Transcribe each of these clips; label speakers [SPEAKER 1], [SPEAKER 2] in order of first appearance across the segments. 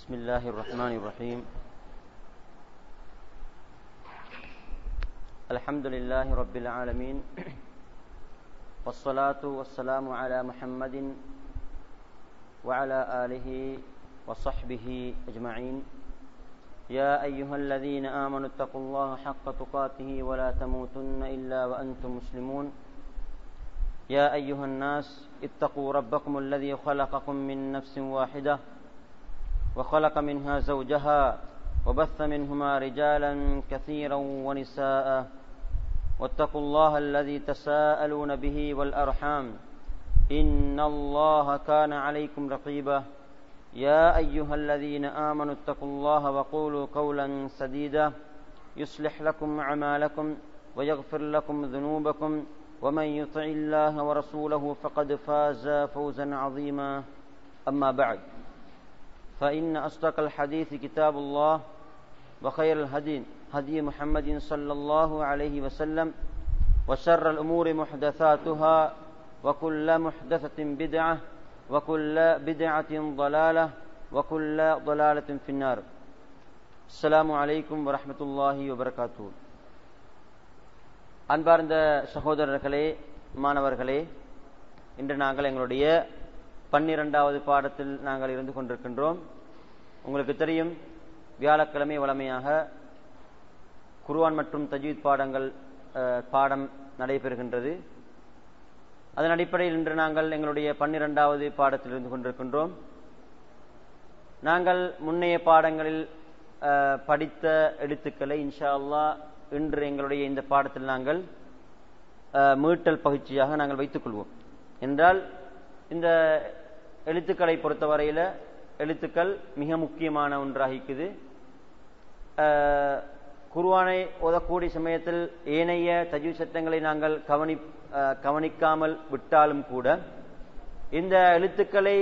[SPEAKER 1] بسم الله الرحمن الرحيم. الحمد لله رب العالمين، والصلاة والسلام على محمد وعلى آله وصحبه أجمعين. يا أيها الذين آمنوا اتقوا الله حق تقاته ولا تموتن إلا وأنتم مسلمون. يا أيها الناس اتقوا ربكم الذي خلقكم من نفس واحدة وخلق منها زوجها وبث منهما رجالا كثيرا ونساء واتقوا الله الذي تساءلون به والأرحام إن الله كان عليكم رقيبا. يا أيها الذين آمنوا اتقوا الله وقولوا قولا سديدا يصلح لكم أعمالكم ويغفر لكم ذنوبكم ومن يطع الله ورسوله فقد فاز فوزا عظيما. أما بعد، فإن أصدق الحديث كتاب الله وخير الهدي هدي محمد صلى الله عليه وسلم وشر الأمور محدثاتها وكل محدثة بدعة وكل بدعة ضلالة وكل ضلالة في النار. السلام عليكم ورحمة الله وبركاته. அன்பார்ந்த சகோதரர்களே, மாணவர்களே, இன்று நாங்கள் எங்களுடைய 12வது பாடத்தில் நாங்கள் இருந்து கொண்டிருக்கின்றோம். உங்களுக்கு தெரியும், வியாழக்கிழமை வழமையாக குர்ஆன் மற்றும் தஜ்வீத் பாடம் நடைபெறுகின்றது. அதன் அடிப்படையில் இன்று நாங்கள் எங்களுடைய 12வது பாடத்தில் இருந்து கொண்டிருக்கின்றோம். நாங்கள் முன்னைய பாடங்களில் படித்த எழுத்துக்களை இன்ஷா அல்லாஹ் இன்று எங்களுடைய இந்த பாடத்தில் நாங்கள் மீட்டல் பயிற்சியாக நாங்கள் வைத்துக் கொள்வோம். என்றால் இந்த எழுத்துக்களை பொறுத்தவரையில் எழுத்துக்கள் மிக முக்கியமான ஒன்றாகிக்குது. குர்ஆனை ஓதக்கூடிய சமயத்தில் ஏனைய தஜ்வீத் சட்டங்களை நாங்கள் கவனிக்காமல் விட்டாலும் கூட இந்த எழுத்துக்களை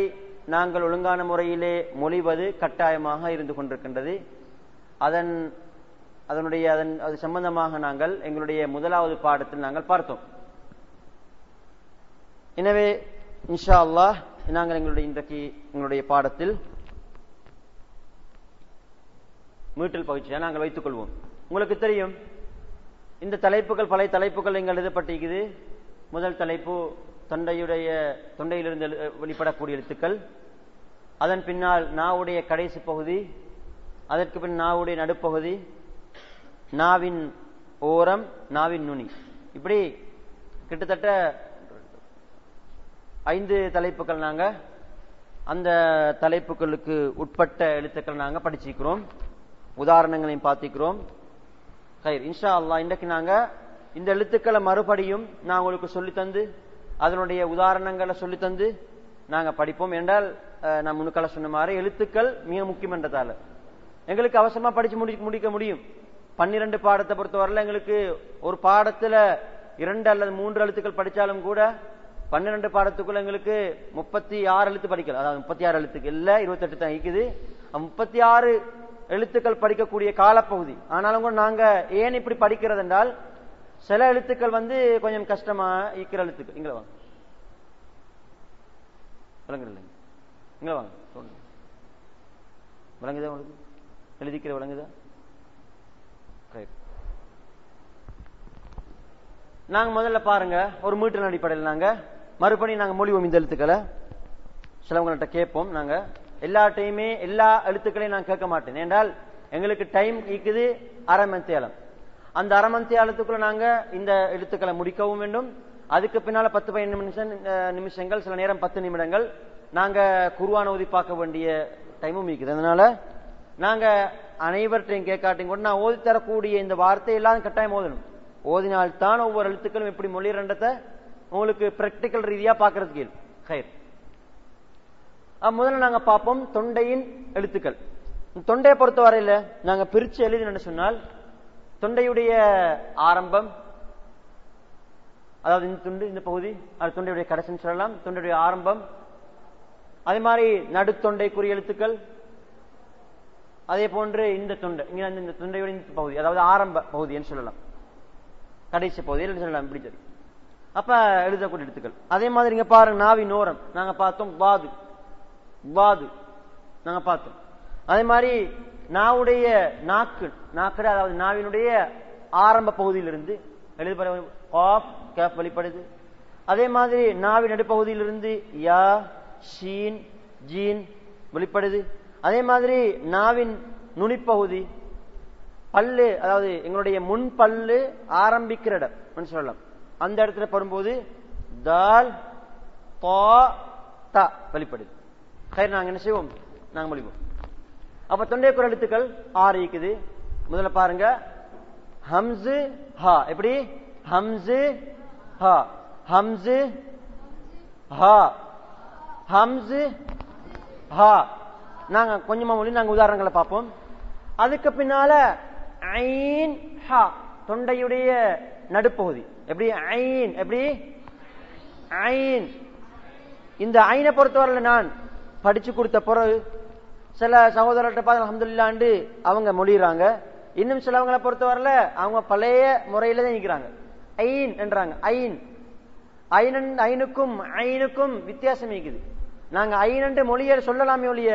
[SPEAKER 1] நாங்கள் ஒழுங்கான முறையிலே மொழிவது கட்டாயமாக இருந்து கொண்டிருக்கின்றது. அது சம்பந்தமாக நாங்கள் எங்களுடைய முதலாவது பாடத்தில் நாங்கள் பார்த்தோம். எனவே இன்ஷா அல்லாஹ் நாங்கள் இன்றைக்கு எங்களுடைய பாடத்தில் மீட்டல் பயிற்சியை நாங்கள் வைத்துக் கொள்வோம். உங்களுக்கு தெரியும், இந்த தலைப்புகள் பல தலைப்புகள் எங்கள் எழுதப்பட்டிருக்குது. முதல் தலைப்பு தொண்டையிலிருந்து வெளிப்படக்கூடிய எழுத்துக்கள், அதன் பின்னால் நாவுடைய கடைசி பகுதி, அதற்கு பின் நாவுடைய நடுப்பகுதி, நாவின் ஓரம், நாவின் நுனி, இப்படி கிட்டத்தட்ட 5 தலைப்புகள் நாங்க அந்த தலைப்புகளுக்கு உட்பட்ட எழுத்துக்கள் நாங்க படிச்சிருக்கிறோம். உதாரணங்களையும் பார்த்திக்கிறோம். இன்ஷா அல்லாஹ் இன்றைக்கு நாங்க இந்த எழுத்துக்களை மறுபடியும் நான் உங்களுக்கு சொல்லித்தந்து அதனுடைய உதாரணங்களை சொல்லித்தந்து நாங்க படிப்போம். என்றால் நான் முன்னுக்களை சொன்ன மாதிரி எழுத்துக்கள் மிக முக்கியம் என்றதால எங்களுக்கு அவசரமா படிச்சு முடிக்க முடியும். 12 பாடத்தை பொறுத்தவரையில் எங்களுக்கு ஒரு பாடத்துல 2 அல்லது 3 எழுத்துக்கள் படிச்சாலும் கூட 12 பாடத்துக்குள்ள எங்களுக்கு 36 எழுத்து படிக்கலாம். அதாவது 36 எழுத்துக்கள் இல்ல, 28 தான் இருக்குது. 36 எழுத்துக்கள் படிக்கக்கூடிய காலப்பகுதி. ஆனாலும் கூட நாங்க ஏன் இப்படி படிக்கிறது என்றால், சில எழுத்துக்கள் கொஞ்சம் கஷ்டமா இருக்கிற எழுத்துக்கள். இங்க வாங்க, விளங்குது? இங்க வாங்க, சொல்லுங்க. விளங்குதா உங்களுக்கு? எழுதிக்கிற விளங்குதா? நாங்க முதல்ல பாருங்க, ஒரு மீட்டர் அடிப்படையில் நாங்க மறுபடியும் நாங்க மொழிவோம் இந்த எழுத்துக்களை. சிலவங்கள்ட்ட கேட்போம். நாங்க எல்லாட்டையுமே எல்லா எழுத்துக்களையும் நான் கேட்க மாட்டேன். என்றால் எங்களுக்கு டைம் இருக்குது அரை மணித்தியாலம். அந்த அரை மணித்தியாலத்துக்குள்ள நாங்க இந்த எழுத்துக்களை முடிக்கவும் வேண்டும். அதுக்கு பின்னால 10-15 நிமிஷங்கள், சில நேரம் 10 நிமிடங்கள் நாங்க குர்ஆன் ஓதி பார்க்க வேண்டிய டைமும் இருக்குது. அதனால நாங்க அனைவர்கிட்டையும் கேட்காட்டையும் கூட நான் ஓதி தரக்கூடிய இந்த வார்த்தை எல்லாம் கட்டாயம் ஓதணும். ஓதினால்தான் ஒவ்வொரு எழுத்துக்களும் எப்படி மொழிறன்றதை உங்களுக்கு பிராக்டிக்கல் ரீதியா பாக்குறதுக்கு ஹைர். முதல்ல நாங்க பார்ப்போம் தொண்டையின் எழுத்துக்கள். தொண்டையை பொறுத்தவரையில நாங்க பிரிச்சு எழுதினு சொன்னால், தொண்டையுடைய ஆரம்பம், அதாவது இந்த துண்டு, இந்த பகுதி, அது தொண்டையுடைய கடைசின்னு சொல்லலாம். தொண்டையுடைய ஆரம்பம், அதே மாதிரி நடுத்தொண்டைக்குரிய எழுத்துக்கள், அதே போன்று இந்த தொண்டை, இந்த தொண்டையுடைய இந்த பகுதி, அதாவது ஆரம்ப பகுதின்னு சொல்லலாம், கடைசி பகுதியில் சொல்லலாம். இப்படி சரி. அப்ப எழுதக்கூடிய எழுத்துக்கள். அதே மாதிரி இங்க பாருங்க, நாவின் ஓரம் நாங்க பார்த்தோம், வாது வாது நாங்க பார்த்தோம். அதே மாதிரி நாவுடைய நாக்கு அதாவது நாவினுடைய ஆரம்ப பகுதியிலிருந்து வெளிப்படுது. அதே மாதிரி நாவின் நடுப்பகுதியிலிருந்து யா, ஷீன், ஜீன் வெளிப்படுது. அதே மாதிரி நாவின் நுனிப்பகுதி பல்லு, அதாவது எங்களுடைய முன் பல்லு ஆரம்பிக்கிற இடம் சொல்லலாம், அந்த இடத்துல வரும்போது தால், தா, தா வெளிப்படுது. நாங்க என்ன செய்வோம், நாங்க மொழிவோம். அப்ப தொண்டைக்குள் எழுத்துக்கள் 6 இருக்குது. முதல்ல பாருங்க, ஹம்ஸ் ஹா. எப்படி? ஹம்ஸ் ஹா, ஹம்ஸ் ஹா, ஹம்ஸ் ஹா. நாங்க கொஞ்சமா மொழி, நாங்க உதாரணங்களை பார்ப்போம். அதுக்கு பின்னால ஐன் ஹா, தொண்டையுடைய நடுப்பகுதி. எப்படி? ஐன். எப்படி? ஐன். இந்த ஐனை பொறுத்தவரையில நான் படிச்சு கொடுத்த பிறகு சில சகோதரர்கிட்ட பார்த்து அல்ஹம்துலில்லாஹ்னு அவங்க மொழிறாங்க. இன்னும் சிலவங்களை பொறுத்தவரையில அவங்க பழைய முறையில தான் நிற்கிறாங்க. ஐன் என்றாங்க. ஐனுக்கும் வித்தியாசம் இருக்குது. நாங்க ஐன் என்று மொழியை சொல்லலாமே ஒழிய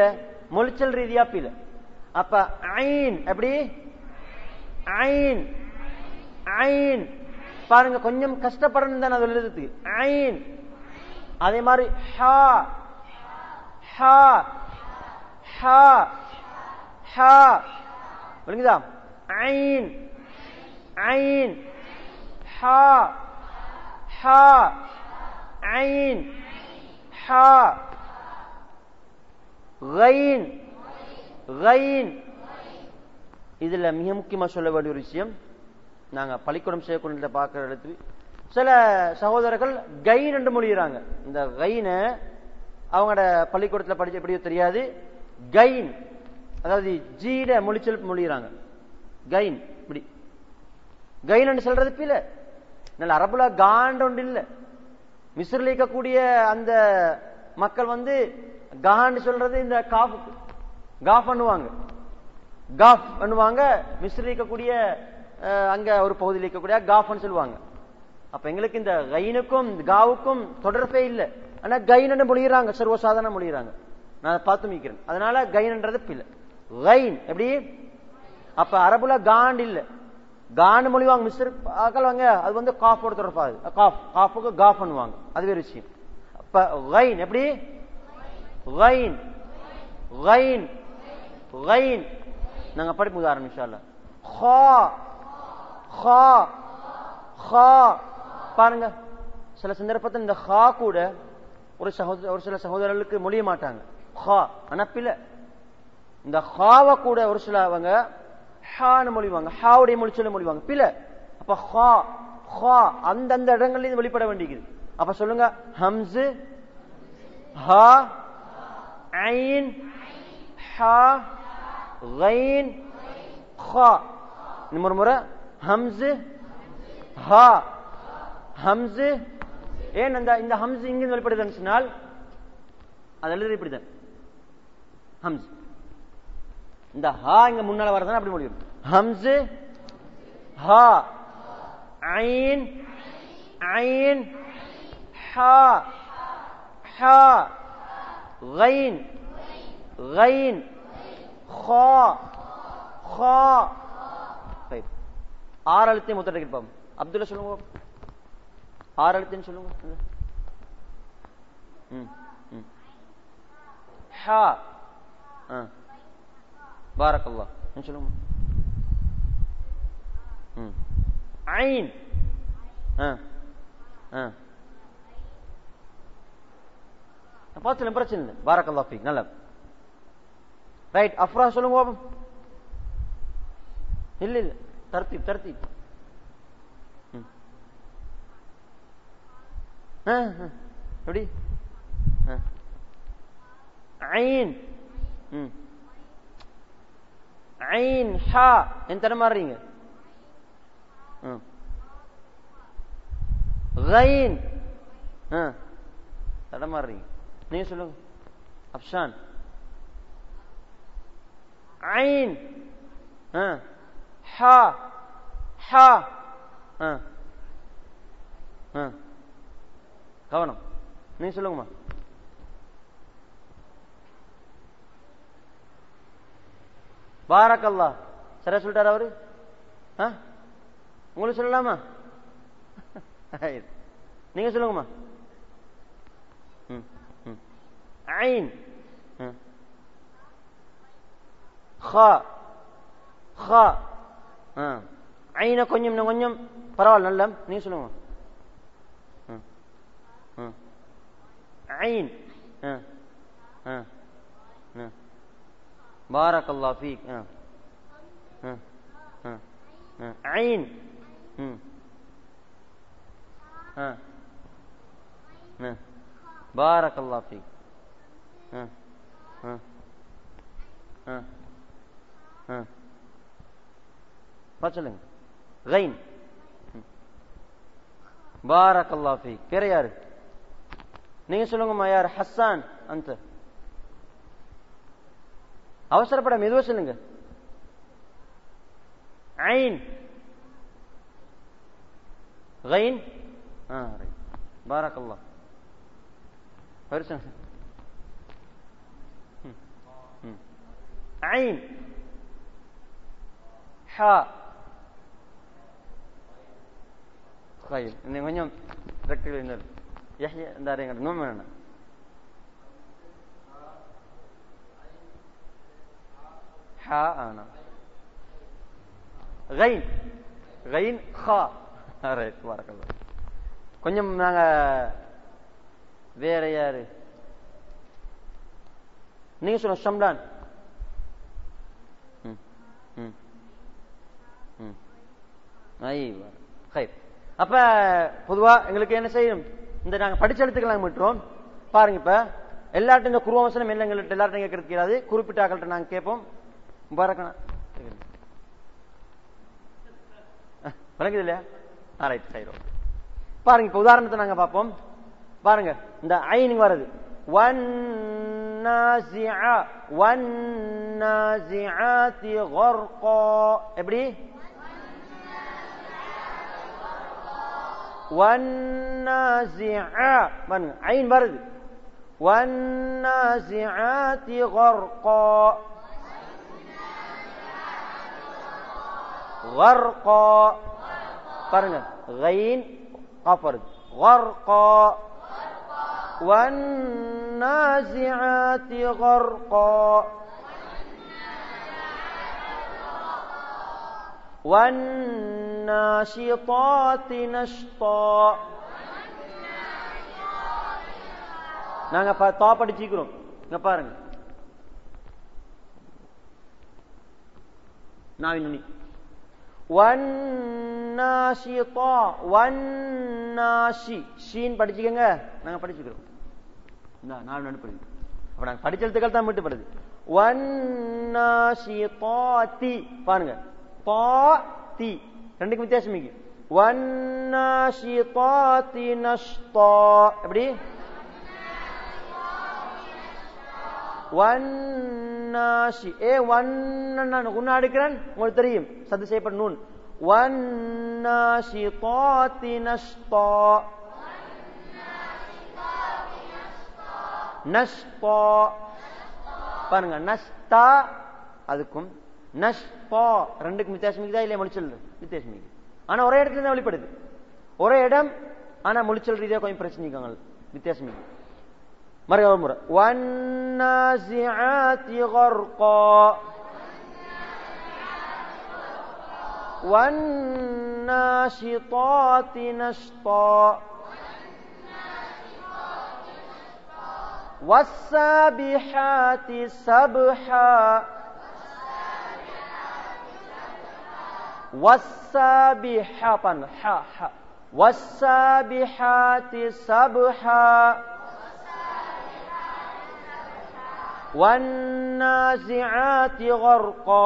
[SPEAKER 1] மொழிச்சல் ரீதியா பில. அப்ப ஐன் எப்படி? ஐன். ஐன் பாருங்க, கொஞ்சம் கஷ்டப்படணும் தான் அது எழுதுறதுக்கு. ஐன். அதே மாதிரி ஹா, ஹா, ஹா, ஹா விளங்குதா? ஐன், ஐன், ஹா, ஹா, ஐன், ஹா. கைன், கைன். இதுல மிக முக்கியமா சொல்ல வேண்டிய ஒரு விஷயம், நாங்க பள்ளிக்கூடம் செய்யக்கூடிய பார்க்கிற இடத்துல சில சகோதரர்கள் கைன் என்று மொழிகிறாங்க. இந்த கைன அவங்களோட பள்ளிக்கூடத்தில் படிச்ச எப்படியோ தெரியாது. கைன் அதாவது ஜீட மொழிச்சல் மொழிகிறாங்க. கைன் இப்படி கைன் என்று சொல்றது பில. நல்ல அரபுல காண்ட் ஒன்று இல்ல. மிஸ்ரில் இருக்கக்கூடிய அந்த மக்கள் காண்ட் சொல்றது இந்த காஃப், காஃப் பண்ணுவாங்க, காஃப் பண்ணுவாங்க. மிஸ்ரில் இருக்கக்கூடிய அங்க ஒரு பகுதியில் இருக்கக்கூடிய காஃப்னு சொல்லுவாங்க. அப்ப எங்களுக்கு இந்த கைனுக்கும் காவுக்கும் தொடர்பே இல்லை. ஆனா கைன் மொழிகிறாங்க, சர்வசாதாரண மொழிகிறாங்க. நான் பார்த்து மிக்கிறேன். அதனால கைன்ன்றது பிள்ளை. கைன் எப்படி? அப்ப அரபுல காண்ட் இல்ல, காண்ட் மொழிவாங்க. மிஸ்ர் வாங்க அது காஃபோட தொடர்பாது. காஃப், காஃபுக்கு காஃப் பண்ணுவாங்க, அது வேறு விஷயம். அப்ப கைன் எப்படி? கைன், கைன், கைன். நாங்க படிப்பு உதாரணம் இன்ஷா அல்லாஹ். ஹா, ஹா, ஹா. பாருங்க, சில சந்தர்ப்பத்தில் இந்த ஹா கூட ஒரு சில சகோதரர்களுக்கு மொழிய மாட்டாங்க. ஹா அனப்பில இந்த ஹாவை கூட ஒரு சில அவங்க ஹான்னு மொழிவாங்க, ஹாவுடைய மொழிச்சொல்ல மொழிவாங்க பில. அப்ப ஹா, ஹா அந்தந்த இடங்கள்ல வெளிப்பட வேண்டியது. அப்ப சொல்லுங்க, ஹம்ஸ், ஹா, ஐன், ஹா, கைன், ஹா. இன்னொரு முறை ஹம்ஸ், ஹா, ஹம்ஸ். ஏன் இந்த ஹம்ஸ் இங்க வெளிப்படுதுன்னு சொன்னால் அது எழுதி இப்படிதான் ஹம்ஸ். இந்த ஹா இங்க முன்னால வரதான் அப்படி மொழி ஹம்ஸ், ஹா, ஐன், ஐன், ஹா, ஹா, கைன், கைன், ஹா, ஹா. 6 எழுத்தையும் முத்தட்டை கேட்போம். அப்துல்லா சொல்லுங்க, 6 எழுத்தையும் சொல்லுங்க. ஹா, பாரக்கல்லாஹ் சொல்லுங்க. ஐன், பார்த்து பிரச்சனை இல்லை. பாரக்கல்லாஹ் ஃபீக். நல்ல ரைட். அஃப்ரா சொல்லுங்க. இல்ல இல்ல, தர்த்தீப் தர்த்தீப். எப்படி? ஐன், ஐன், ஹா. என் தடமாறுறீங்க. கைன் தடமாறுறீங்க. நீங்க சொல்லுங்க அப்ஷான். ஐன், ஹா, ஹா. கவனம். நீ சொல்லுங்கம்மா. பாரக்கல்லா. சரியா சொல்லிட்டாரு அவரு? உங்களுக்கு சொல்லலாமா? நீங்க சொல்லுங்கம்மா. ஐன் ஹா ஹா. ஐன கொஞ்சம் கொஞ்சம் பரவாயில்ல, நல்ல. நீங்க சொல்லுங்க. ஐன் பாரக்கல்லா ஃபீக். ஐன் பாரக்கல்லா ஃபீக். சொல்லுங்க. கைன் பாரக்கல்லா ஃபீக். பேர யாரு? நீங்க சொல்லுங்கம்மா. யார்? ஹஸ்ஸான். அந்த அவசரப்பட மெதுவா சொல்லுங்க. ஐன் கைன் பாரக்கல்லா. ஐன் ஹா கைன். இன்னும் கொஞ்சம் வேணும். கொஞ்சம் நாங்க வேற யாரு? நீங்க சொல்லுங்க. ஷம்லான். அப்ப பொதுவா எங்களுக்கு என்ன செய்யும்? இந்த நாங்க படிச்ச எழுத்துக்கள் விட்டுறோம் பாருங்க. இப்ப எல்லார்ட்டும் இந்த குருவம்சனம் இல்லை, எங்கள்கிட்ட எல்லார்ட்டும் கேட்கறது கிடையாது. குறிப்பிட்ட ஆக்கள்கிட்ட நாங்க கேட்போம். முபாரக்கனா வழங்குது இல்லையா? பாருங்க. இப்ப உதாரணத்தை நாங்க பார்ப்போம். பாருங்க, இந்த ஐன் வருது. எப்படி? பாருங்க, ஐன் வருது. வன்னாசிஆதி கர்கா. கர்கா பாருங்க. கைன் காஃப் வருது. கர்கா. வன்னாசிஆதி கர்கா. வன்னாஷிதாதி நஷ்தா. நாங்க தா படிச்சுக்கிறோம். இங்க பாருங்க, நாவின் வன்னாஷிதா. வன்னாஷி ஷீன் படிச்சுக்கங்க. நாங்க படிச்சுக்கிறோம். நாலு நடுப்படுது. அப்ப நாங்க படிச்ச எழுத்துக்கள் தான் மட்டுப்படுது. வன்னாஷிதாதி பாருங்க. தா தி ரெண்டுக்கு வித்தியாசம் இருக்கு. வன்னாஷிதாதி நஷ்தா. எப்படி? வன்னாஷி. ஒன்னு அடுக்கிறேன் உங்களுக்கு தெரியும். சத்து செய்யப்பட்ட நூன். வன்னாஷிதாதி நஷ்தா. நஷ்தா பாருங்க. நஷ்தா அதுக்கும் நஷ்தா ரெண்டுக்கும் வித்தியாசம் இருக்குதா இல்லையா? மொழிச்சல் வித்தியாசம் இருக்கு. ஆனா ஒரே இடத்துல தான் வெளிப்படுது. ஒரே இடம், ஆனா மொழிச்சல் ரீதியா கொஞ்சம் பிரச்சனை வித்தியாசம் இருக்கு. மறுபடியும் முறை. வன்னாசிஆதி கர்கா. வன்னாஷிதாதி நஷ்தா. வஸ்ஸாபிஹாதி சப்ஹா. வஸ்ஸாபிஹா பாருங்க. ஹா ஹா. வஸ்ஸாபிஹாதி சப்ஹா. வன்னாசிஆதி கர்கா.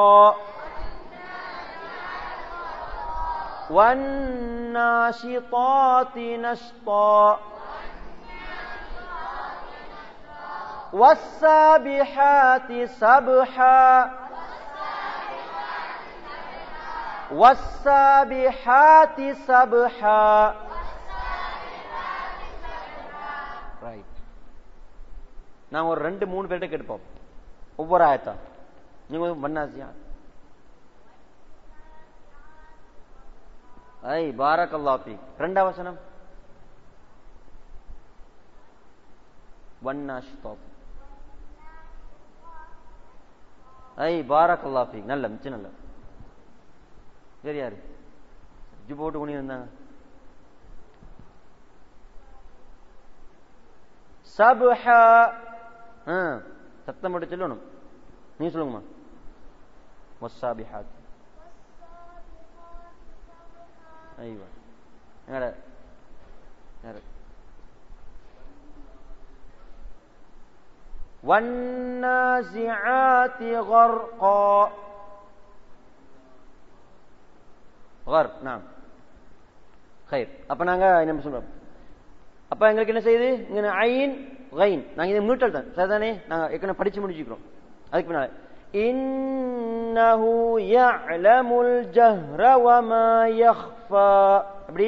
[SPEAKER 1] வன்னாஷிதாதி நஷ்தா. வஸ்ஸாபிஹாதி சப்ஹா. வஸ்ஸாபிஹாதி சப்ஹா. ரைட். நான் ஒரு 2-3 பேர்ட்ட கேட்டுப்போம் ஒவ்வொரு ஆயத்தா. நீங்க வன்னாசியா ஐ பாரக்கல்லாஹு ஃபீக். இரண்டாவது வசனம் வன்னாஷிதாத். ஐ பாரக்கல்லாஹு ஃபீக். நல்ல மிச்சம் நல்ல. வேறு யாரு ஜு போட்டு கொண்டு இருந்தாங்க? சப்ஹா. சத்தம் போட்டு சொல்லணும். நீ சொல்லுங்கம்மா. வஸ்ஸாபிஹாத். ஐவா எங்கட யாரு? வன்னாஸிஆத்தி கர்கா. கர். நாம் கைர். அப்ப நாங்க என்ன சொல்றோம்? அப்ப எங்களுக்கு என்ன செய்யுது? இங்க ஐன் கைன். நாங்க இதை மீட்டல் தான் சரிதானே? நாங்க ஏற்கனவே படிச்சு முடிச்சுக்கிறோம். அதுக்கு பின்னால இன்னஹு யஅலமுல் ஜஹ்ர வமா யக்ஃபா. அப்படி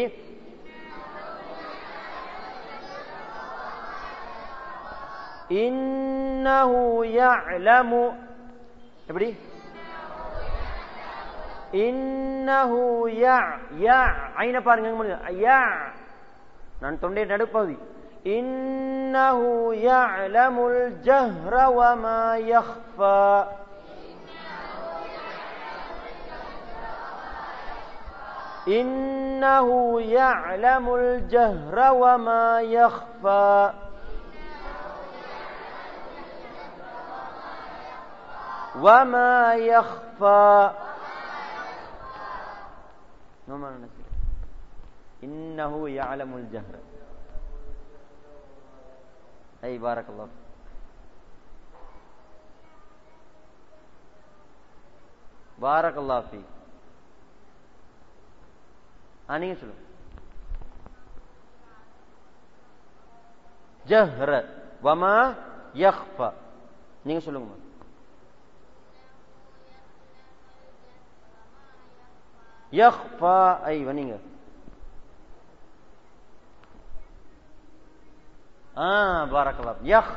[SPEAKER 1] இன்னஹு யஅலமு. எப்படி? இன்னஹு யா ஐன பாருங்க. யா நான் தொண்டை நடுப்பகுதி. இன்னஹு யஅலமுல் ஜஹ்ர வமா யக்ஃபா. இன்னஹு யஅலமுல் ஜஹ்ர வமா யக்ஃபா. வமா யக்ஃபா. இன்னஹு யஅலமுல் ஜஹ்ர. ஐ பாரக்கல்லாஹு. பாரக்கல்லாஹு ஃபீக். நீங்க சொல்லுங்க. ஜஹ்ர வமா யக்ஃபா. நீங்க சொல்லுங்க. யக்ஃபா. ஐவா நீங்க. பாரக்கல்லாஹு. யக்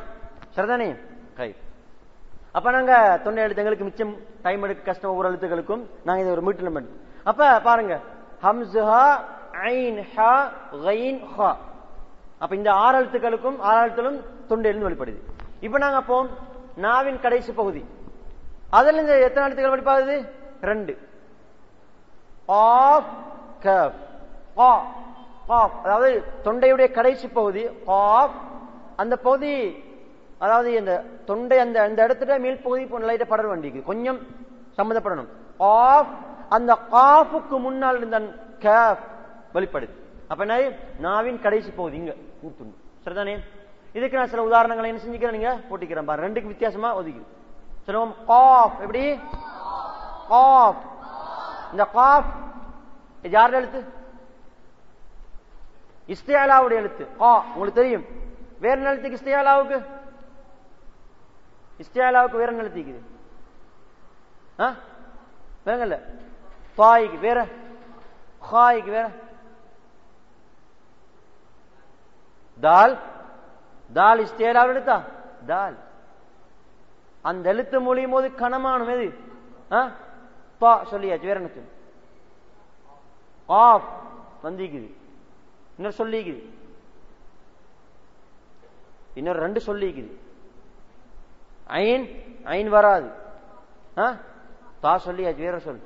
[SPEAKER 1] சரிதானே? கை. அப்ப நாங்க தொண்டை எழுத்துங்களுக்கு மிச்சம் டைம் எடுக்க கஷ்டம். ஒவ்வொரு எழுத்துக்களுக்கும் நாங்க இதை ஒரு மீட்டர் மட்டும். அப்ப பாருங்க ஹம்ஸா ஐன் ஹா கைன் ஹா. அப்ப இந்த 6 எழுத்துக்களுக்கும் 6 எழுத்துக்களும் தொண்டை எழுந்து வெளிப்படுது. இப்ப நாங்க அப்போ நாவின் கடைசி பகுதி அதுல இந்த எத்தனை எழுத்துக்கள் வெளிப்பாடுது? 2. ஆஃப் கஃப் கா காஃப். அதாவது தொண்டையுடைய கடைசி பகுதி காஃப். அந்த பகுதி அதாவது இந்த தொண்டை அந்த இடத்துல மேல் பகுதி லைட்டா படர் வேண்டிக்கு கொஞ்சம் சம்மந்தப்படணும். காஃப் அந்த காஃபுக்கு முன்னால் இருந்த கஃப் வெளிப்படுது. அப்ப என்ன? நாவின் கடைசி பகுதி இங்க ஊத்துண்டு சரிதானே? இதுக்கு நான் சில உதாரணங்களை என்ன செஞ்சுக்கிறேன், நீங்க போட்டிக்கிறேன் பாருங்க. ரெண்டுக்கு வித்தியாசமா ஒதுக்கி சொல்லுவோம். காஃப் எப்படி? காஃப். இந்த காஃப் யாரோட எழுத்து? இஸ்தியாலாவுடைய எழுத்து. கா உங்களுக்கு தெரியும். வேற என்ன எழுத்துக்கு இஸ்தியாலாவுக்கு? இஸ்தியாலாவுக்கு வேற என்ன எழுத்துக்குது? வேறங்கல்ல. ஃபாய்க்கு வேற, ஹாய்க்கு வேற. தால். தால் இஸ்தியாலாவுடைய எழுத்தா? தால். அந்த எழுத்து மொழியும் போது கனமானும் எது? பா சொல்லியாச்சு. வேற என்ன? ஆஃப் வந்திக்குது. இன்னொரு சொல்லிக்குது. இன்னொரு 2 சொல்லிக்குது. ஐன் ஐன் வராது. தா சொல்லியாச்சு. வேற சொல்.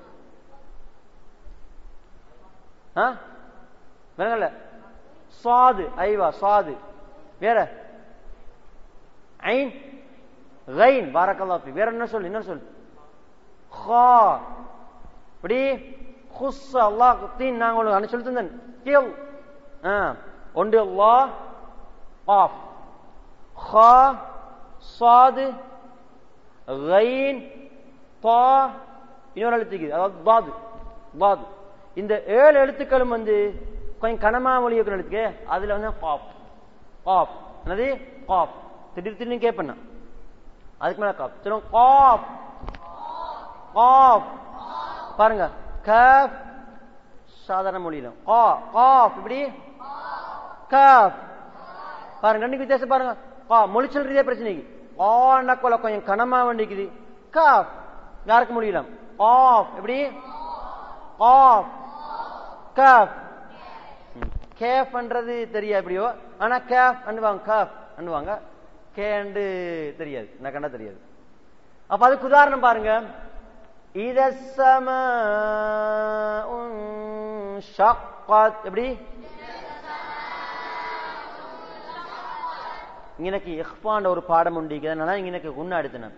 [SPEAKER 1] வேறங்கல்ல. சாது. ஐவா சாது. வேற ஐன் கைன். பாரக்கல்லாஹு ஃபீக். வேற என்ன சொல்? இன்னொரு சொல். ஹா. இப்படி குஸ் அல்லாஹ் தீன் நாங்க உங்களுக்கு அனு சொல்லி தந்தேன். கில் ஒன்று அல்லாஹ் காஃப் ஹா சாது கைன் தா இன்னொரு எழுத்துக்கு அதாவது பாது. பாது. இந்த 7 எழுத்துக்களும் கொஞ்சம் கனமா மொழி எழுத்துக்கு அதுல காஃப். காஃப் என்னது? காஃப். திடீர் திடீர்னு கேட்பேன். அதுக்கு மேல காஃப் சொல்லுவோம். Cough cough. பாருங்க கஃப் சாதாரண மொழியில கா காஃப் இப்படி கஃப். பாருங்க ரெண்டு வித்தியாசம் பாருங்க. கா மொழி சொல்றதே பிரச்சனைக்கு கான கொல கொஞ்சம் கனமா வேண்டிக்குது. கஃப் யாருக்கு முடியலாம்? காஃப் எப்படி? Cough cough. கேஃப் என்றது தெரியாது எப்படியோ, ஆனா கேஃப் அண்டுவாங்க, காஃப் அண்டுவாங்க, கே அண்டு தெரியாது, நான் கண்டா தெரியாது. அப்ப அதுக்கு உதாரணம் பாருங்க. எப்படி எனக்கு இஹ்பாண்ட ஒரு பாடம் உண்டு, எனக்கு உன்ன அடுத்தேன்.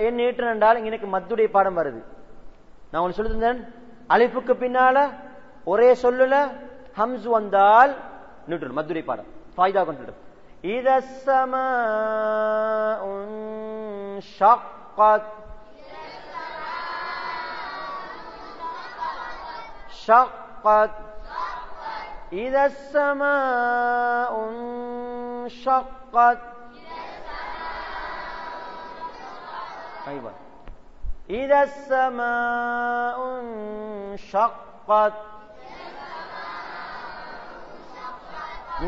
[SPEAKER 1] என்ன நீட்டு என்றால் எனக்கு மத்துடைய பாடம் வருது. நான் உங்களுக்கு சொல்லி தந்தேன், அலிஃபுக்கு பின்னால ஒரே சொல்லுல ஹம்ஸ் வந்தால் நீட்டு மத்துடைய பாடம் ஃபாய்தா கொண்டு. شقت إذا السماء انشقت أيوة إذا السماء انشقت.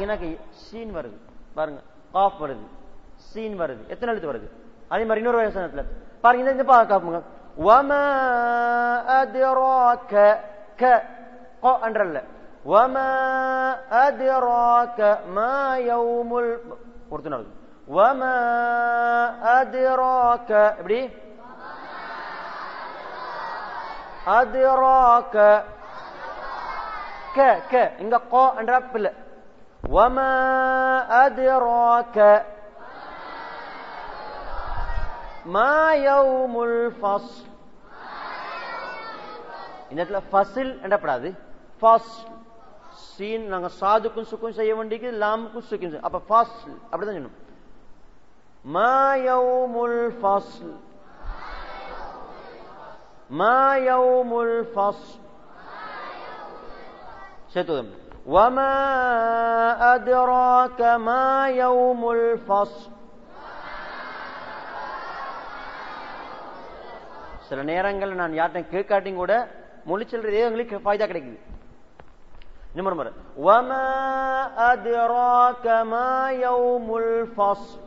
[SPEAKER 1] எனக்கு சீன் வருது பாருங்க, காஃப் வருது, சீன் வருது, எத்தனை எழுத்து வருது. அதே மாதிரி இன்னொரு வசனத்துல பாருங்க, இந்த பாருங்க, வமா அத்ராக க க என்றல்ல, வமா அத்ராக மா யௌமுல் ஒருத்தன, வமா அத்ராக எப்படி அத்ராக க க இங்க க என்ற பிள்ளை. وما أدراك ما يوم الفصل. இந்த இடத்துல ஃபஸ்ல் என்றப்படாது, ஃபஸ்ல். சீன் நாங்க சாதுக்கும் சுக்கும் செய்ய வேண்டியது, லாமுக்கும் சுக்கும், அப்ப ஃபஸ்ல் அப்படிதான் சொல்லணும். ما يوم الفصل ما يوم الفصل. சேர்த்து وما أدراك ما يوم الفصل. சில நேரங்கள் நான் யார்ட்டையும் கேட்காட்டியும் கூட மொழி சொல்றது எங்களுக்கு ஃபாய்தா கிடைக்குது. இன்னொரு முறை, وما أدراك ما يوم الفصل.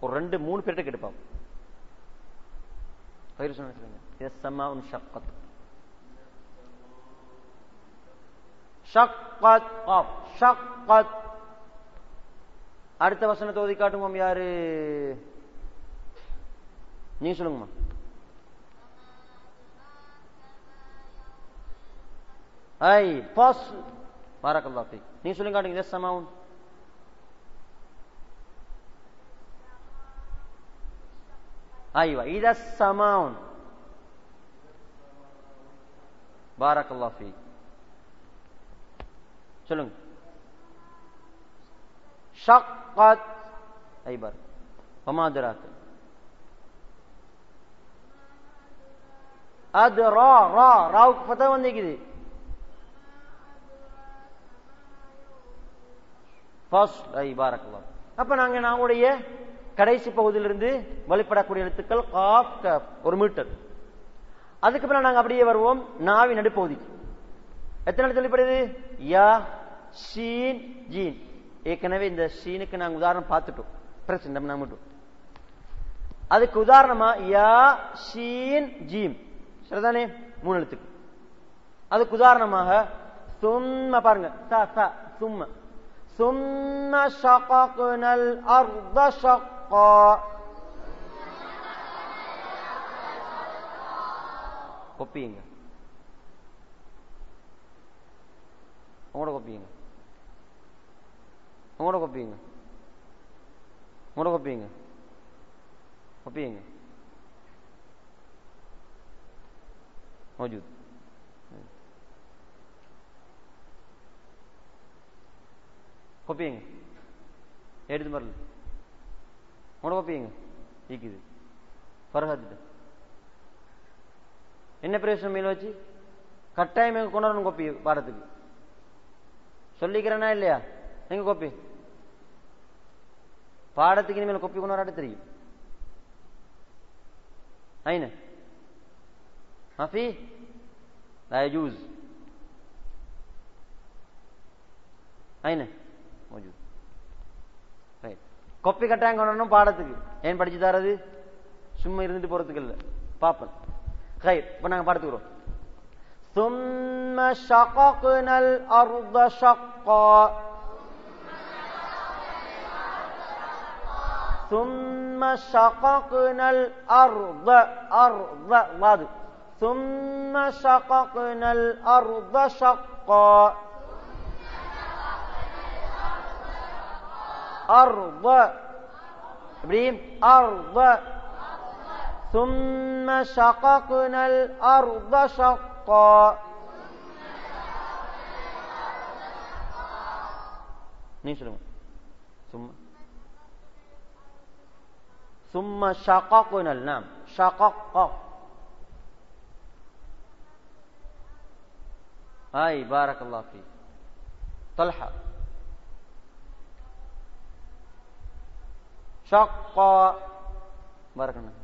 [SPEAKER 1] ஒரு 2-3 பேர்ட்ட கேட்டுப்பாங்க. السماء انشقت شقت قاف شقت. அடுத்த வசனத்தை ஓதி காட்டுங்க. யாரு நீங்க சொல்லுங்கம்மா. ஐ ஃபஸ்ல் பாரக்கல்லாஹு ஃபீக். நீங்க சொல்லுங்க காட்டுங்க. السماء ايوه اذا السماء بارك الله فيك. சொல்லுங்க. شقت اي بار وما ادراك ادرا را ராவுக்கு ஃபதா வந்திருக்குது. ஃபஸ்ல் ஐ بارك الله. அப்ப நாங்க நம்முடைய கடைசி பகுதியிலிருந்து வெளிப்படக்கூடிய எழுத்துக்கள் காஃப் கஃப் 1 மீட்டர். அதுக்கு பிறகு நாங்க அப்படியே வருவோம் நாவி நடுப்பகுதிக்கு. எத்தனை எழுத்து வெளிப்படுது? யா ஷீன் ஜீன். ஏற்கனவே இந்த ஷீனுக்கு நாங்க உதாரணம் பார்த்துட்டோம், பிரச்சனை நாங்க மட்டும். அதுக்கு உதாரணமா யா ஷீன் ஜீம் சரிதானே, 3 எழுத்துக்கு. அதுக்கு உதாரணமாக சும்ம பாருங்க, சா சா சும்ம ثم شققنا الأرض شقا. கொப்பிங்க, உங்களோட கொப்பிங்க, உங்களோட கொப்பிங்க, உங்களோட கொப்பிங்க, கொப்பிங்க மௌஜூத். கொப்பிங்க எடுத்து வரல, உங்களோட கொப்பிங்க இருக்குது பரகாத்து. என்ன பிரயோசனம் மேல வச்சு கட்டாயம் எங்க கொண்டாடணும் கோப்பி பாடத்துக்கு சொல்லிக்கிறேனா இல்லையா? எங்க கோப்பி பாடத்துக்கு இனிமேல் கோப்பி கொண்டாட தெரியும். ஐன மாஃபி லா யஜூஸ் ஐன மௌஜூத். ரைட். கோப்பி கட்டாயம் கொண்டாடணும் பாடத்துக்கு. ஏன் படிச்சு தரது? சும்மா இருந்துட்டு போறதுக்கு இல்ல, பாப்பன். இப்ப நாங்க பாடுத்துக்கிறோம். ثم شققنا الأرض شقا ثم شققنا الأرض أرض ضاد ثم شققنا الأرض شقا أرض إبراهيم أرض ثم شققنا الأرض شقا நீ சொல்லுங்க. ثم شققنا نعم شقق أي بارك الله فيك. طلحة شق بارك الله.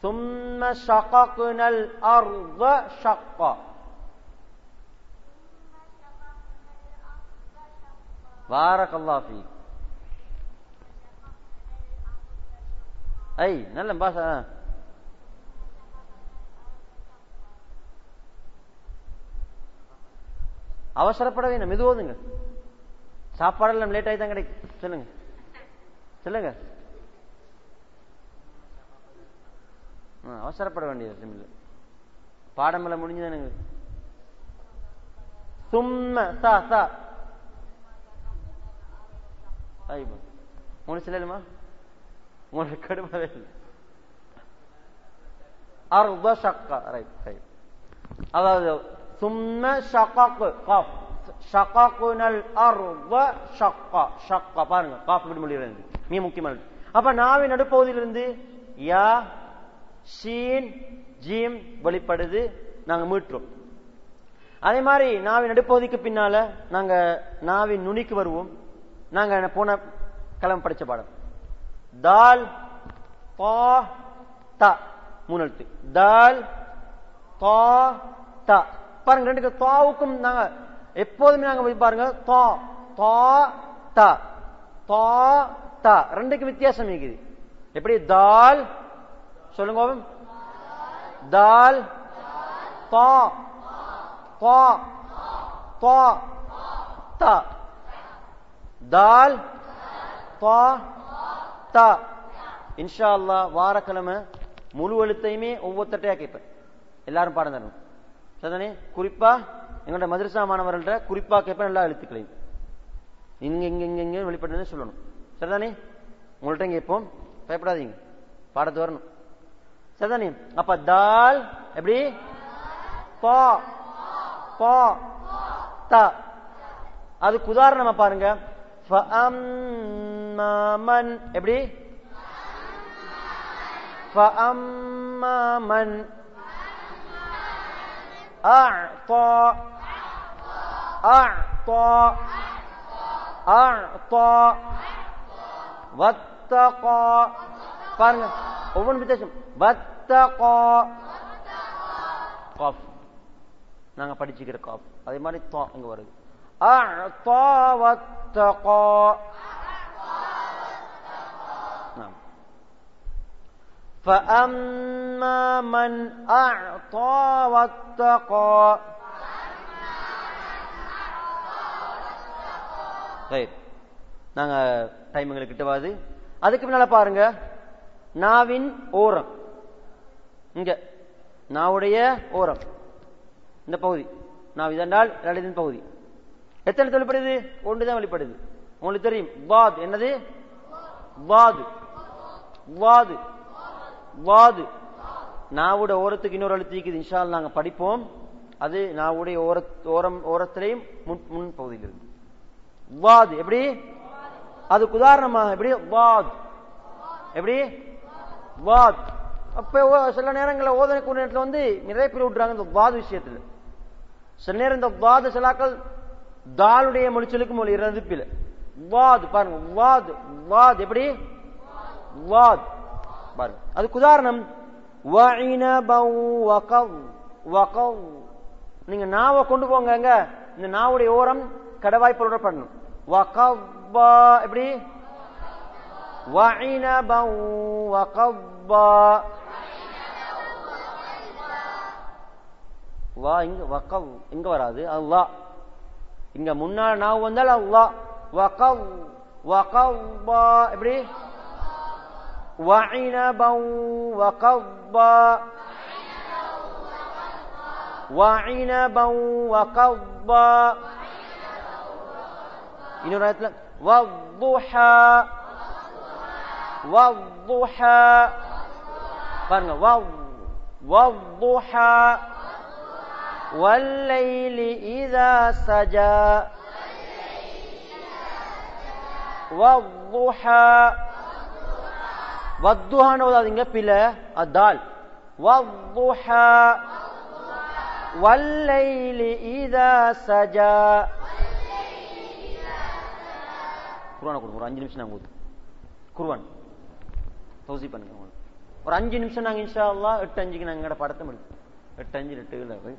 [SPEAKER 1] ثم شققنا الأرض شقا بارك الله فيك. أي நல்ல பாஷா. அவசரப்பட வேணும், மெதுவோதுங்க. சாப்பாடெல்லாம் லேட் ஆகி தான் கிடைக்கும். சொல்லுங்க சொல்லுங்க. அவசரப்பட வேண்டியது பாடமெல்லாம் முடிஞ்சுதானுங்க. சும்ம சா சா உங்களுக்கு சொல்லலுமா? உங்களுக்கு கடுமையாவே இல்லை. அர்த ஷக்கா ரைட். அதாவது சும்ம ஷக்கக் காஃப் ஷக்ககுனல் அர்த ஷக்கா ஷக்கா பாருங்க, காஃப் விட முடியறது மிக முக்கியமானது. அப்ப நாவின் நடுப்பகுதியிலிருந்து யா ஷீன் ஜீம் வெளிப்படுது, நாங்க மீட்டுறோம். அதே மாதிரி நாவின் நடுப்பகுதிக்கு பின்னால நாங்க நாவின் நுனிக்கு வருவோம். நாங்க போன கிளம்ப படிச்ச பாடம் தால் தா தா 3 எழுத்து. தால் தா தா பாருங்க, ரெண்டுக்கு தாவுக்கும் நாங்க எப்போதுமே நாங்க பாருங்க தா தா தா தா தா ரெண்டுக்கு வித்தியாசம் இருக்குது. எப்படி? தால் சொல்லுங்க, தால் தா தா தா தா தால் தா தா. இன்ஷா அல்லாஹ் வாரக்கிழமை முழு எழுத்தையுமே ஒவ்வொருத்தட்டையா கேட்பேன். எல்லாரும் பாடம் தரணும் சரிதானே? குறிப்பா எங்களோட மதரசா மாணவர்கள்ட்ட குறிப்பா கேட்பேன். எல்லா எழுத்துக்களையும் இங்க இங்க இங்க இங்க வெளிப்படுறது சொல்லணும் சரிதானே? உங்கள்ட்ட கேட்போம், பயப்படாதீங்க, பாடத்து வரணும் சரிதானே? அப்ப தால் எப்படி? பா பா தா. அதுக்கு உதாரணமா பாருங்க, ஃபஅம்மன் எப்படி? ஃபஅம்மன் அஅதா அஅதா அஅதா வத்தகா. பாருங்க ஒவ்வொரு வித்தியாசம். வத்தகா காஃப் நாங்க படிச்சுக்கிற காஃப். அதே மாதிரி தா இங்க வருது. அஅதா வத்தகா. فَأَمَّا مَنْ أَعْطَى وَاتَّقَى. நாங்க டைம் எங்களுக்கு கிட்டவாது. அதுக்கு முன்னால பாருங்க, நாவின் ஓரம் இங்க, நாவுடைய ஓரம் இந்த பகுதி, நாவ் இதனால் இடதின் பகுதி எத்தனை வெளிப்படுது? ஒன்றுதான் வெளிப்படுது. உங்களுக்கு தெரியும் வாது என்னது? வாது வாது வாது. நாவுட ஓரத்துக்கு இன்னொரு எழுத்து இருக்குது, இன்ஷா அல்லாஹ் நாங்க படிப்போம். அது நாவுடைய ஓரத்திலையும் முன் பகுதியில் இருந்து வாது. எப்படி? அதுக்கு உதாரணமாக எப்படி? வாத் எப்படி? வாத். அப்ப சில நேரங்களில் ஓதனைக்கு நேரத்தில் வந்து நிறைய பேர் விட்டுறாங்க இந்த வாது விஷயத்துல. சில நேரம் இந்த வாது சிலாக்கள் தாளுடைய மொழிச்சலுக்கு மொழி இருப்பில வாது. பாருங்க வாது வாத் எப்படி? வாத் பாருங்க. அதுக்கு உதாரணம் நீங்க நாவை கொண்டு போங்க, இந்த நாவுடைய ஓரம் கடவாய்ப்போட பண்ணணும். எப்படி? وعنبا وقضبا. வா இங்க வகவ் இங்க வராது, அல்லாஹ். இங்க முன்னால நாவு வந்தால் அல்லாஹ். வகவ் வகவ்வா. எப்படி? وعنبا وقضبا. وعنبا وقضبا. இன்னொரு ஆயத்துல வضحى வضحى. பாருங்க, வضحى والليل إذا سجى. வضحى. வத்துஹான்னு ஓதாதீங்க, பிழை. அதால் வضحى والليل إذا سجى. குர்ஆன் கொடுங்க, ஒரு 5 நிமிஷம் நாங்க ஓது. குர்ஆன் தௌசி பண்ணுங்க. ஒரு 5 நிமிஷம் நாங்க இன்ஷா அல்லாஹ் 8:05க்கு நாங்க எங்கட பாடத்தை முடிப்போம். 8:05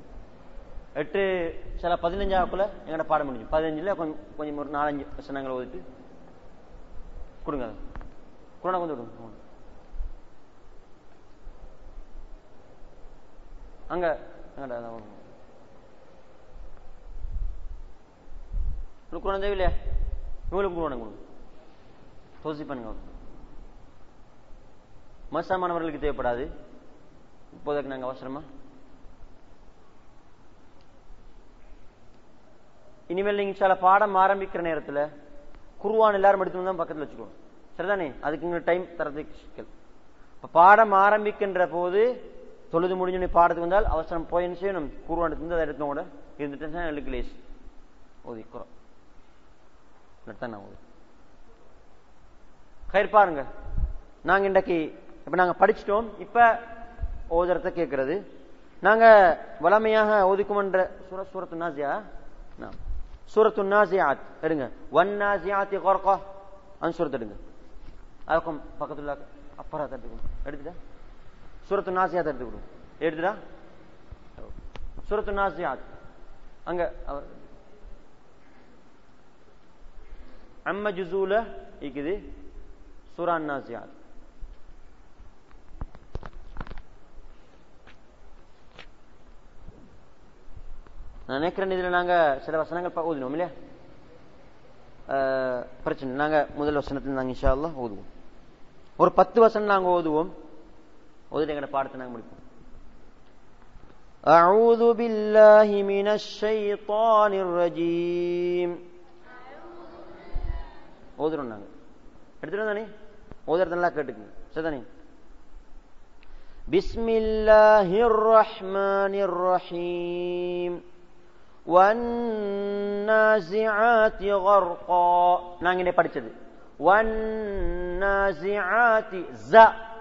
[SPEAKER 1] 8 சில 15ஆக்குள்ள எங்கட பாடம் முடிஞ்சு. 15ல கொஞ்சம் ஒரு 4-5 வசனங்களை ஓதிட்டு கொடுங்க. குர்ஆனை கொண்டு விடுங்க. அங்க குர்ஆன் தேவையில்லையா? இவங்களுக்கு குர்ஆனை கொடுங்க, தௌசி பண்ணுங்க. மசாமானவர்களுக்கு தேவைப்படாது. இப்போதைக்கு நாங்கள் அவசரமா இனிமேல் நீங்க சில பாடம் ஆரம்பிக்கிற நேரத்தில் குர்ஆன் எல்லாரும் எடுத்து தான் பக்கத்தில் வச்சுக்கணும். சரிதானே? அதுக்கு இங்க டைம் தரதுக்கு சிக்கல். இப்போ பாடம் ஆரம்பிக்கின்ற போது தொழுது முடிஞ்சு பாடத்துக்கு வந்தால் அவசரம் போய் என்ன செய்யணும்? குர்ஆன் எடுத்து அதை எடுத்தோட இருந்துட்டு எழுக்கு லேஸ் ஓதிக்கிறோம். கயிறு பாருங்க, நாங்க இன்றைக்கு இப்ப நாங்க படிச்சிட்டோம். இப்ப ஓதுறத கேட்கறது நாங்க வளமையாக ஒதுக்குமன்ற சூரத்து நாசியா, சூரத்து நாசியாத் எடுங்க. வன்னாசியாத்தி கர்கா அந்த சூரத்தை எடுங்க. அதுக்கும் பக்கத்துல அப்பரா தட்டுக்கும் எடுத்துட்டா சூரத்து நாசியாத் எடுத்துக்கிடும். எடுத்துட்டா சூரத்து நாசியாத் அங்க அம்ம ஜுசூல இருக்குது சூரா நாசியாத். நான் நினைக்கிறேன் இதுல நாங்க சில வசனங்கள் ஓதுனோம் இல்லையா? பிரச்சனை. நாங்க முதல் வசனத்துல நாங்க இன்ஷா அல்லாஹ் ஓதுவோம். ஒரு 10 வசனம் நாங்க ஓதுவோம். ஓதிட்டு எங்கட பாடத்தை நாங்க முடிப்போம். அஊது பில்லாஹி மினஷ் ஷைத்தானிர் ரஜீம். ஓதுறோம் நாங்க. எடுத்துட்டோம் தானே? ஓதுறது நல்லா கேட்டுக்குங்க. சரிதானே? பிஸ்மில்லாஹிர் ரஹ்மானிர் ரஹீம். வன்னாசிஆத்தி கர்கா. நாங்க இங்க படிச்சது வன்னாசிஆத்தி ஸ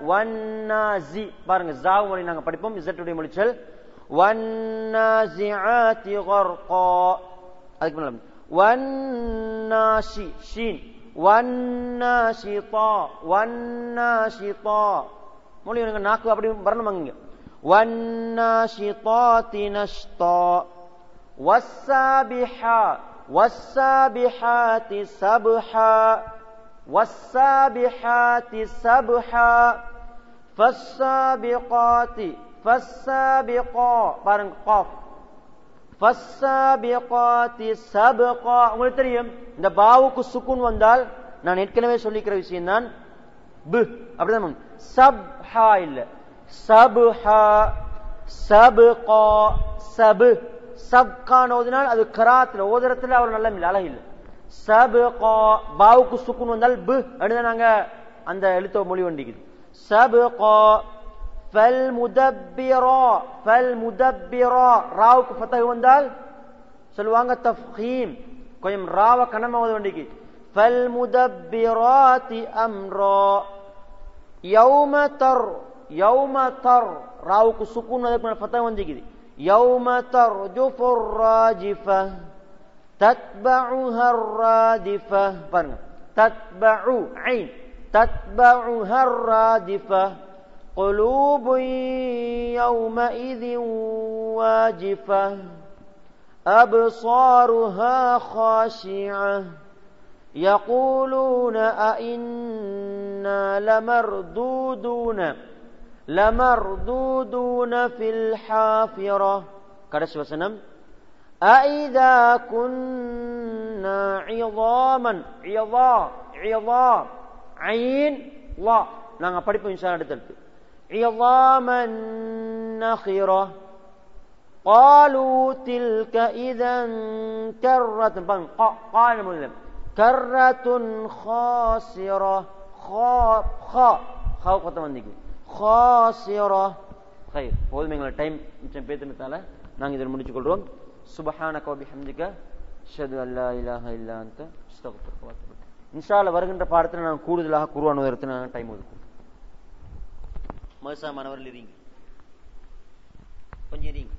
[SPEAKER 1] வன்னாசி. பாருங்க, ஸா மொழி நாங்க படிப்போம், இஸட் உடைய மொழிச்சல். வன்னாசிஆத்தி கர்கா. அதுக்கு மேல வன்னாஷி ஷீன் வன்னாஷிதா வன்னாஷிதா. மொழி நாக்கு அப்படி வரணுமாங்க. வன்னாஷிதாத்தி நஷ்தா. வஸ்ஸாபிஹா வஸ்ஸாபிஹாத்தி சப்ஹா வஸ்ஸாபிஹாத்தி சப்ஹா. ஃபஸ்ஸாபிகாத்தி ஃபஸ்ஸாபிகா. பாருங்க காஃப். ஃபஸ்ஸாபிகாத்தி சப்கா. உங்களுக்கு தெரியும் இந்த பாவுக்கு சுக்குன் வந்தால் நான் ஏற்கனவே சொல்லிக்கிற விஷயம் தான் பு அப்படிதான். சப்ஹா இல்ல சப்ஹா சப்கா சப். சப்கான் ஓதினால் அது கராத்துல ஓதுறத்துல அவர் நல்ல அழகு இல்லை. சப்கா பாவுக்கு சுக்குன் வந்தால் பு அப்படிதான் நாங்க அந்த எழுத்த மொழி வண்டிக்குது. சப்கா. ஃபல் முதப்பிரா ஃபல் முதப்பிரா. ராவுக்கு ஃபத்தஹ் வந்தால் சொல்லுவாங்க தஃப்ஹீம், கொஞ்சம் ராவ கனமா ஓத வேண்டிக்கு. ஃபல் முதப்பிராத்தி அம்ரா. யௌம தர் யௌம தர். ராவுக்கு சுக்குன் அதுக்கு ஃபத்தஹ் வந்திக்குது. யௌம தர்ஜுஃபுர் ராஜிஃபா தத்பஉஹா ராதிஃபா. பாருங்க, தத்பஉ ஐன் தத்பஉஹா ராதிஃபா. قلوب يومئذ واجفة أبصارها خاشعة يقولون أئنا لمردودون في الحافرة. கடைசி வசனம் أئذا كنا عظاما عين لا நாங்க படிப்போம் இன்ஷா அல்லாஹ் அடுத்து عظاما نخرة قالوا تلك إذا كرة قال المؤلف كرة خاسرة خاسرة خير. போதும் எங்களோட டைம் மிச்சம் பேத்துனதால நாங்க இதை முடிச்சு கொள்றோம். சுப்ஹானக வ பிஹம்திக அஷ்ஹது அல்லா இலாஹா இல்லா அன்த அஸ்தக்ஃபிருக வ அத்தூபு இலைக். இன்ஷா அல்லாஹ் வருகின்ற பாடத்துல நான் கூடுதலாக குர்ஆன் ஓதுறதுக்கு நான் டைம் ஒதுக்குவோம். மௌசா மாணவர்கள் இருங்க, கொஞ்சம் இருங்க.